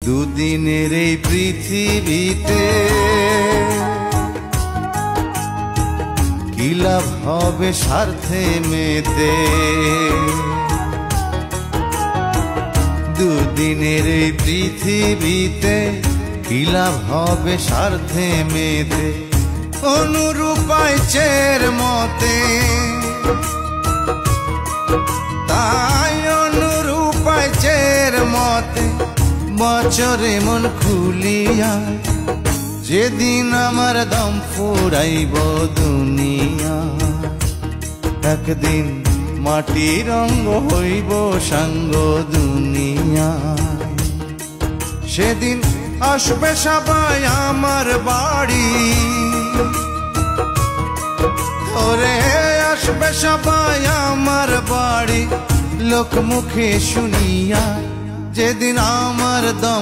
দুদিনের এই পৃথিবীতে কি লাভ হবে স্বার্থে মেতে, দুদিনের এই পৃথিবীতে কি লাভ হবে স্বার্থে মেতে। অনুরূপায় চের মতে তাই অনুরূপায় চের মতে বছরে মন খুলিয়া যেদিন আমার দম ফুরাইব দুনিয়া, একদিন মাটির রঙ্গ হইব সাঙ্গ দুনিয়া। সেদিন আসবে সবাই আমার বাড়ি, ওরে আসবে সবাই আমার বাড়ি, লোক মুখে শুনিয়া যেদিন আমার দম